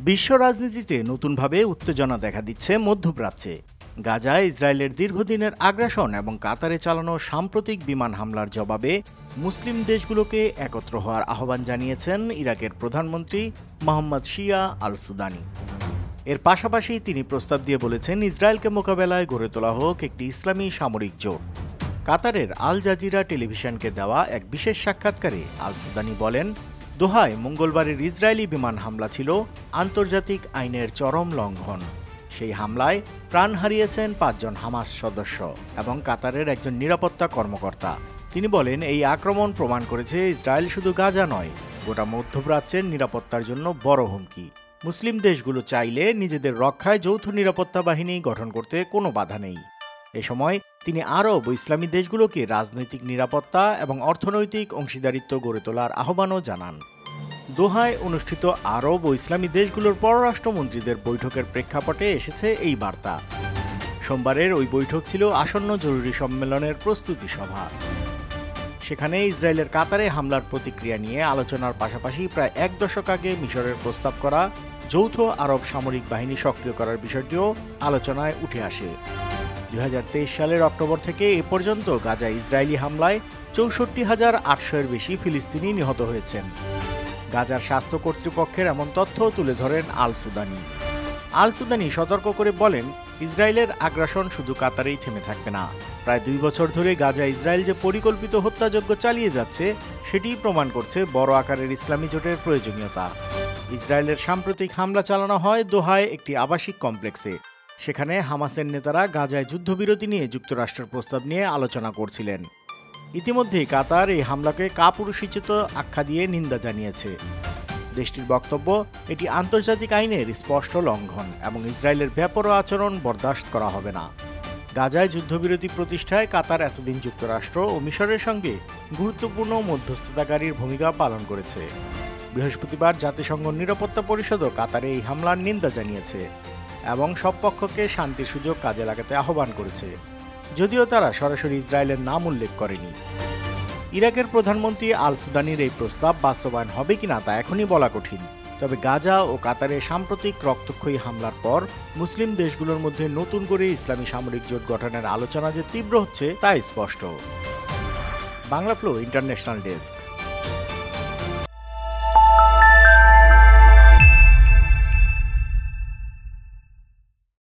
বিশ্ব রাজনীতিতে নতুনভাবে উত্তেজনা দেখা দিচ্ছে মধ্যপ্রাচ্যে। গাজায় ইসরায়েলের দীর্ঘদিনের আগ্রাসন এবং কাতারে চালানো সাম্প্রতিক বিমান হামলার জবাবে মুসলিম দেশগুলোকে একত্র হওয়ার আহ্বান জানিয়েছেন ইরাকের প্রধানমন্ত্রী মোহাম্মদ শিয়া আল সুদানি। এর পাশাপাশি তিনি প্রস্তাব দিয়ে বলেছেন, ইসরায়েলকে মোকাবেলায় গড়ে তোলা হোক একটি ইসলামী সামরিক জোট। কাতারের আল জাজিরা টেলিভিশনকে দেওয়া এক বিশেষ সাক্ষাৎকারে আল সুদানি বলেন, দোহায় মঙ্গলবারের ইসরায়েলি বিমান হামলা ছিল আন্তর্জাতিক আইনের চরম লঙ্ঘন। সেই হামলায় প্রাণ হারিয়েছেন ৫ জন হামাস সদস্য এবং কাতারের একজন নিরাপত্তা কর্মকর্তা। তিনি বলেন, এই আক্রমণ প্রমাণ করেছে ইসরায়েল শুধু গাজা নয়, গোটা মধ্যপ্রাচ্যের নিরাপত্তার জন্য বড় হুমকি। মুসলিম দেশগুলো চাইলে নিজেদের রক্ষায় যৌথ নিরাপত্তা বাহিনী গঠন করতে কোনো বাধা নেই। এ সময় তিনি আরব ও ইসলামী দেশগুলোকে রাজনৈতিক নিরাপত্তা এবং অর্থনৈতিক অংশীদারিত্ব গড়ে তোলার আহ্বানও জানান। দোহায় অনুষ্ঠিত আরব ও ইসলামী দেশগুলোর পররাষ্ট্রমন্ত্রীদের বৈঠকের প্রেক্ষাপটে এসেছে এই বার্তা। সোমবারের ওই বৈঠক ছিল আসন্ন জরুরি সম্মেলনের প্রস্তুতি সভা। সেখানে ইসরায়েলের কাতারে হামলার প্রতিক্রিয়া নিয়ে আলোচনার পাশাপাশি প্রায় ১ দশক আগে মিশরের প্রস্তাব করা যৌথ আরব সামরিক বাহিনী সক্রিয় করার বিষয়টিও আলোচনায় উঠে আসে। ২০২৩ সালের অক্টোবর থেকে এ পর্যন্ত গাজায় ইসরায়েলি হামলায় ৬৪,৮০০-এর বেশি ফিলিস্তিনি নিহত হয়েছেন। গাজার স্বাস্থ্য কর্তৃপক্ষের এমন তথ্য তুলে ধরেন আল সুদানি। আল সুদানি সতর্ক করে বলেন, ইসরায়েলের আগ্রাসন শুধু কাতারেই থেমে থাকবে না। প্রায় ২ বছর ধরে গাজা ইসরায়েল যে পরিকল্পিত হত্যাযজ্ঞ চালিয়ে যাচ্ছে, সেটিই প্রমাণ করছে বড় আকারের ইসলামী জোটের প্রয়োজনীয়তা। ইসরায়েলের সাম্প্রতিক হামলা চালানো হয় দোহায় একটি আবাসিক কমপ্লেক্সে। সেখানে হামাসের নেতারা গাজায় যুদ্ধবিরতি নিয়ে যুক্তরাষ্ট্রের প্রস্তাব নিয়ে আলোচনা করছিলেন। ইতিমধ্যেই কাতার এই হামলাকে কাপুরুষোচিত আখ্যা দিয়ে নিন্দা জানিয়েছে। দেশটির বক্তব্য, এটি আন্তর্জাতিক আইনের স্পষ্ট লঙ্ঘন এবং ইসরায়েলের বেপরোয়া আচরণ বরদাস্ত করা হবে না। গাজায় যুদ্ধবিরতি প্রতিষ্ঠায় কাতার এতদিন যুক্তরাষ্ট্র ও মিশরের সঙ্গে গুরুত্বপূর্ণ মধ্যস্থতাকারীর ভূমিকা পালন করেছে। বৃহস্পতিবার জাতিসংঘ নিরাপত্তা পরিষদও কাতারে এই হামলার নিন্দা জানিয়েছে এবং সব পক্ষকে শান্তির সুযোগ কাজে লাগাতে আহ্বান করেছে, যদিও তারা সরাসরি ইসরায়েলের নাম উল্লেখ করেনি। ইরাকের প্রধানমন্ত্রী আল সুদানির এই প্রস্তাব বাস্তবায়ন হবে কিনা তা এখনই বলা কঠিন। তবে গাজা ও কাতারে সাম্প্রতিক রক্তক্ষয়ী হামলার পর মুসলিম দেশগুলোর মধ্যে নতুন করে ইসলামী সামরিক জোট গঠনের আলোচনা যে তীব্র হচ্ছে তা স্পষ্ট। Bangla flow international desk.